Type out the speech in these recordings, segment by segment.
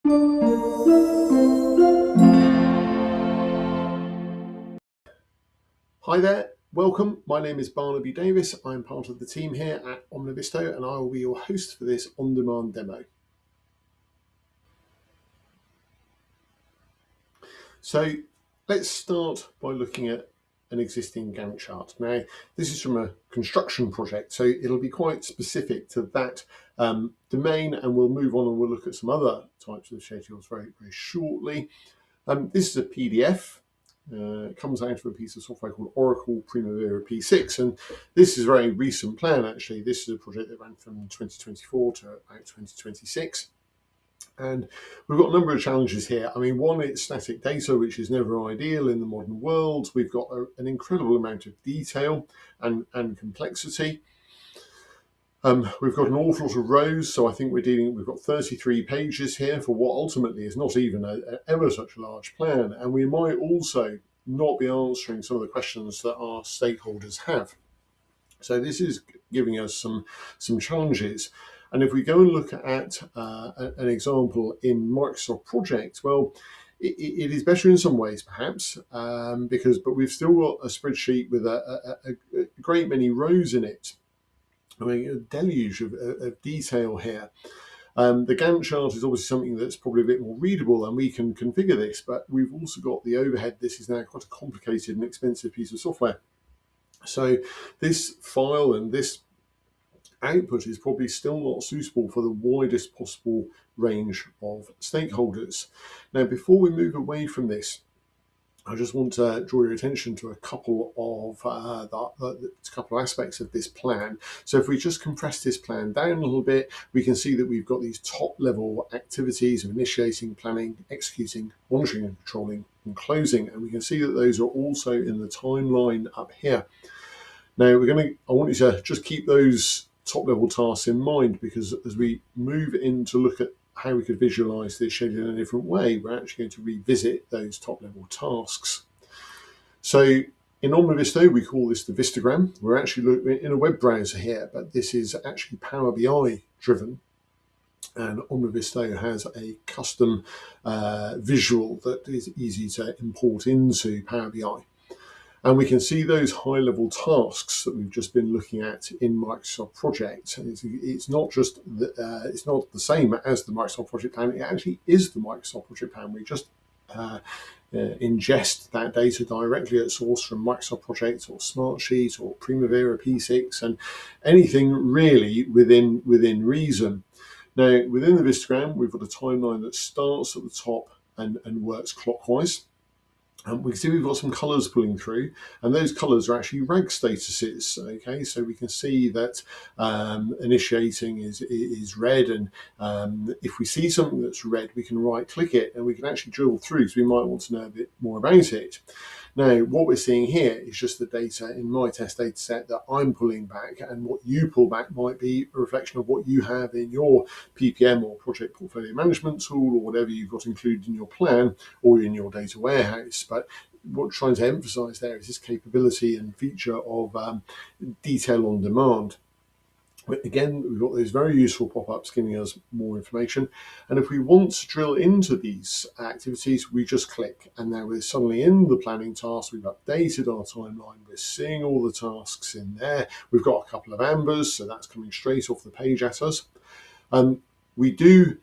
Hi there, welcome. My name is Barnaby Davis. I'm part of the team here at Omnivisto and I will be your host for this on-demand demo. So let's start by looking at an existing Gantt chart. Now, this is from a construction project, so it'll be quite specific to that domain, and we'll move on and we'll look at some other types of schedules very, very shortly. This is a PDF. It comes out of a piece of software called Oracle Primavera P6, and this is a very recent plan actually. This is a project that ran from 2024 to about 2026. And we've got a number of challenges here. I mean, one, it's static data, which is never ideal in the modern world. We've got an incredible amount of detail and complexity. We've got an awful lot of rows, so I think we've got 33 pages here for what ultimately is not even ever such a large plan. And we might also not be answering some of the questions that our stakeholders have. So this is giving us some challenges. And if we go and look at an example in Microsoft Project, well, it is better in some ways, perhaps, but we've still got a spreadsheet with a great many rows in it. I mean, a deluge of detail here. The Gantt chart is obviously something that's probably a bit more readable, and we can configure this, but we've also got the overhead. This is now quite a complicated and expensive piece of software. So this file and this output is probably still not suitable for the widest possible range of stakeholders. Now, before we move away from this, I just want to draw your attention to a couple of aspects of this plan. So if we just compress this plan down a little bit, we can see that we've got these top level activities of initiating, planning, executing, monitoring and controlling and closing. And we can see that those are also in the timeline up here. Now I want you to just keep those top level tasks in mind, because as we move in to look at how we could visualize this schedule in a different way, we're actually going to revisit those top level tasks. So in Omnivisto, we call this the Vistogram. We're actually in a web browser here, but this is actually Power BI driven. And Omnivisto has a custom visual that is easy to import into Power BI. And we can see those high-level tasks that we've just been looking at in Microsoft Project. It's not just it's not the same as the Microsoft Project Plan. It actually is the Microsoft Project Plan. We just ingest that data directly at source from Microsoft Project or Smartsheet or Primavera P6 and anything really within reason. Now, within the Vistogram, we've got a timeline that starts at the top and works clockwise. We can see we've got some colours pulling through, and those colours are actually rag statuses. Okay, so we can see that initiating is red, and if we see something that's red, we can right-click it, and we can actually drill through. So we might want to know a bit more about it. Now, what we're seeing here is just the data in my test data set that I'm pulling back, and what you pull back might be a reflection of what you have in your PPM or project portfolio management tool or whatever you've got included in your plan or in your data warehouse. But what we're trying to emphasize there is this capability and feature of detail on demand. But again, we've got those very useful pop-ups giving us more information. And if we want to drill into these activities, we just click. And now we're suddenly in the planning task. We've updated our timeline. We're seeing all the tasks in there. We've got a couple of ambers, so that's coming straight off the page at us. We do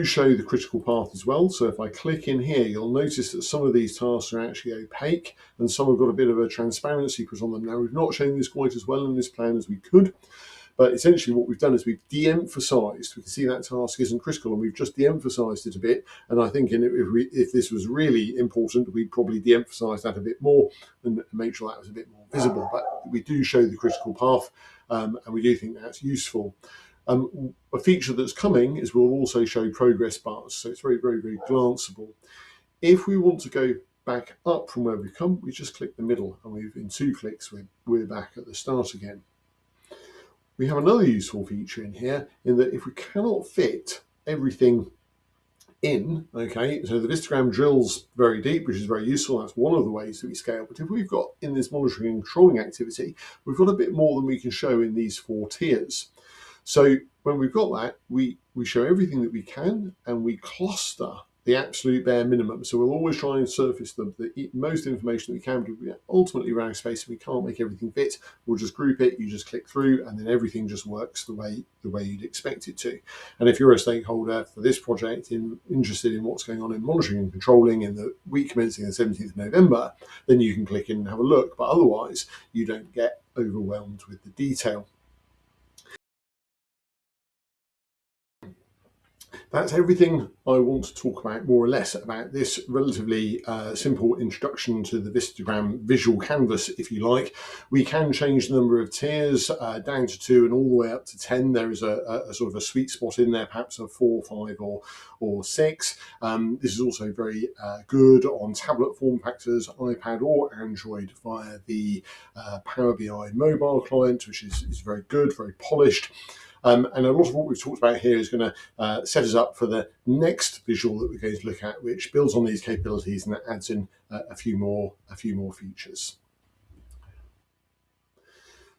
show the critical path as well. So if I click in here, you'll notice that some of these tasks are actually opaque and some have got a bit of a transparency put on them. Now, we've not shown this quite as well in this plan as we could. But essentially what we've done is we've de-emphasized. We can see that task isn't critical and we've just de-emphasized it a bit. And I think if this was really important, we'd probably de-emphasize that a bit more and make sure that was a bit more visible. But we do show the critical path and we do think that's useful. A feature that's coming is we'll also show progress bars. So it's very, very, very glanceable. If we want to go back up from where we've come, we just click the middle and in 2 clicks, we're back at the start again. We have another useful feature in here in that if we cannot fit everything in, okay, so the Vistogram drills very deep, which is very useful. That's one of the ways that we scale. But if we've got in this monitoring and controlling activity, we've got a bit more than we can show in these 4 tiers. So when we've got that, we show everything that we can, and we cluster the absolute bare minimum. So we'll always try and surface the most information that we can, but we ultimately run out of space and we can't make everything fit. We'll just group it, you just click through, and then everything just works the way you'd expect it to. And if you're a stakeholder for this project interested in what's going on in monitoring and controlling in the week commencing the 17th of November, then you can click in and have a look. But otherwise, you don't get overwhelmed with the detail. That's everything I want to talk about, more or less, about this relatively simple introduction to the Vistogram visual canvas, if you like. We can change the number of tiers down to 2 and all the way up to 10. There is a sort of a sweet spot in there, perhaps of 4, 5 or 6. This is also very good on tablet form factors, iPad or Android, via the Power BI mobile client, which is very good, very polished. And a lot of what we've talked about here is going to set us up for the next visual that we're going to look at, which builds on these capabilities and adds in a few more features.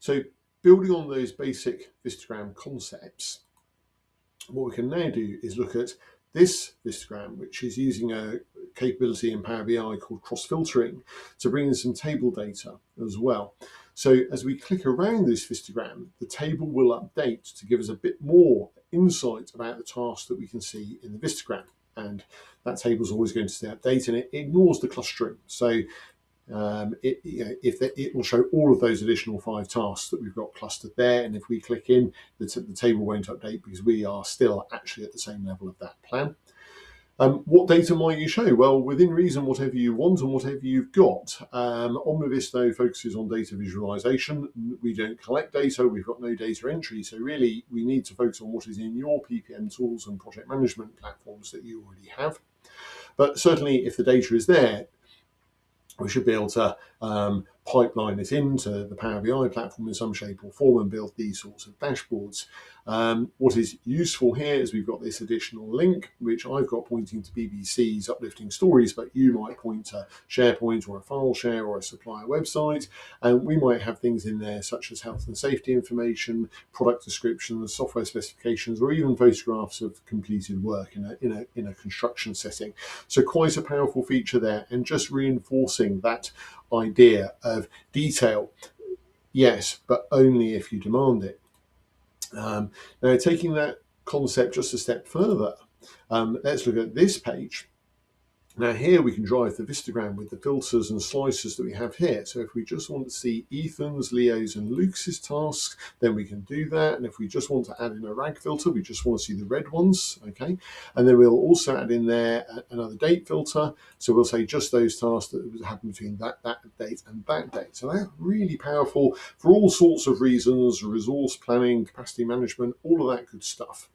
So building on those basic Vistogram concepts, what we can now do is look at this Vistogram, which is using a capability in Power BI called cross-filtering to bring in some table data as well. So as we click around this Vistogram, the table will update to give us a bit more insight about the tasks that we can see in the Vistogram. And that table is always going to stay updated, and it ignores the clustering. So it will show all of those additional 5 tasks that we've got clustered there. And if we click in, the table won't update because we are still actually at the same level of that plan. What data might you show? Well, within reason, whatever you want and whatever you've got. Omnivisto focuses on data visualization. We don't collect data, we've got no data entry. So really, we need to focus on what is in your PPM tools and project management platforms that you already have. But certainly, if the data is there, we should be able to pipeline it into the Power BI platform in some shape or form and build these sorts of dashboards. What is useful here is we've got this additional link, which I've got pointing to BBC's Uplifting Stories, but you might point to SharePoint or a file share or a supplier website. And we might have things in there such as health and safety information, product descriptions, software specifications, or even photographs of completed work in a construction setting. So quite a powerful feature there, and just reinforcing that idea of detail, yes, but only if you demand it. Now, taking that concept just a step further, let's look at this page. Now here we can drive the Vistogram with the filters and slicers that we have here. So if we just want to see Ethan's, Leo's and Lucas's tasks, then we can do that. And if we just want to add in a rag filter, we just want to see the red ones, okay? And then we'll also add in there another date filter. So we'll say just those tasks that happen between that date and that date. So that's really powerful for all sorts of reasons: resource planning, capacity management, all of that good stuff.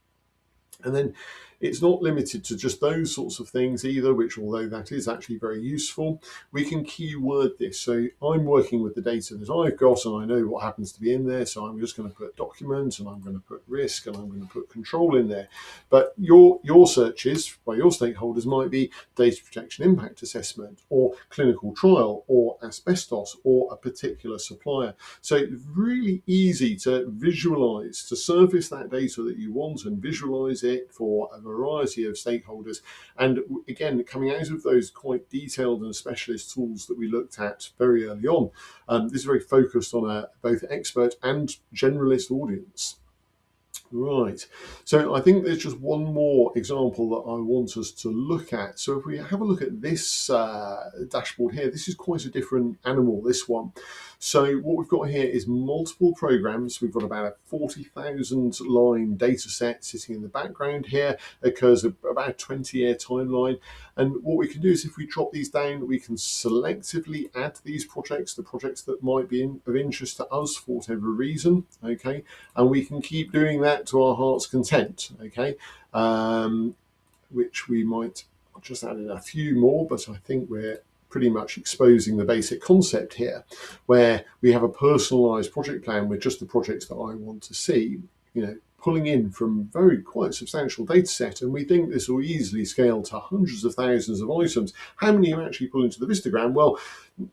And then it's not limited to just those sorts of things either, which, although that is actually very useful, we can keyword this. So I'm working with the data that I've got and I know what happens to be in there. So I'm just going to put document and I'm going to put risk and I'm going to put control in there. But your searches by your stakeholders might be data protection impact assessment or clinical trial or asbestos or a particular supplier. So it's really easy to visualize, to surface that data that you want and visualize it for a variety of stakeholders. And again, coming out of those quite detailed and specialist tools that we looked at very early on, this is very focused on a both expert and generalist audience. Right, so I think there's just one more example that I want us to look at. So if we have a look at this dashboard here, this is quite a different animal, this one. So what we've got here is multiple programs. We've got about a 40,000 line data set sitting in the background here. It occurs about a 20-year timeline. And what we can do is if we drop these down, we can selectively add these projects, the projects that might be of interest to us for whatever reason, okay? And we can keep doing that to our heart's content, okay? Which we might just add in a few more, but I think we're pretty much exposing the basic concept here, where we have a personalized project plan with just the projects that I want to see, pulling in from quite substantial data set, and we think this will easily scale to hundreds of thousands of items. How many you actually pull into the Vistogram? Well,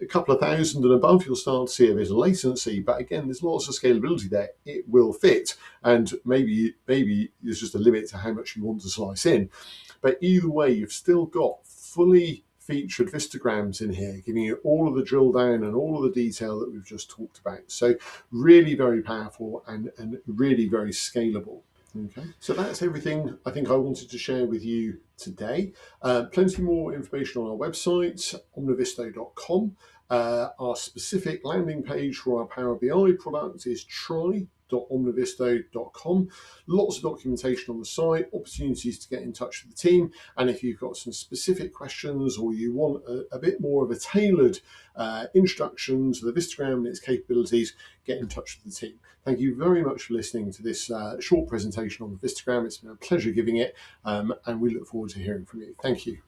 a couple of thousand and above, you'll start to see a bit of latency, but again, there's lots of scalability there. It will fit, and maybe there's just a limit to how much you want to slice in. But either way, you've still got fully featured Vistograms in here, giving you all of the drill down and all of the detail that we've just talked about. So really very powerful and really very scalable. Okay, so that's everything I think I wanted to share with you today. Plenty more information on our website, omnivisto.com. Our specific landing page for our Power BI product is try.omnivisto.com. Lots of documentation on the site, opportunities to get in touch with the team, and if you've got some specific questions or you want a bit more of a tailored introduction to the Vistogram and its capabilities, get in touch with the team. Thank you very much for listening to this short presentation on the Vistogram. It's been a pleasure giving it, and we look forward to hearing from you. Thank you.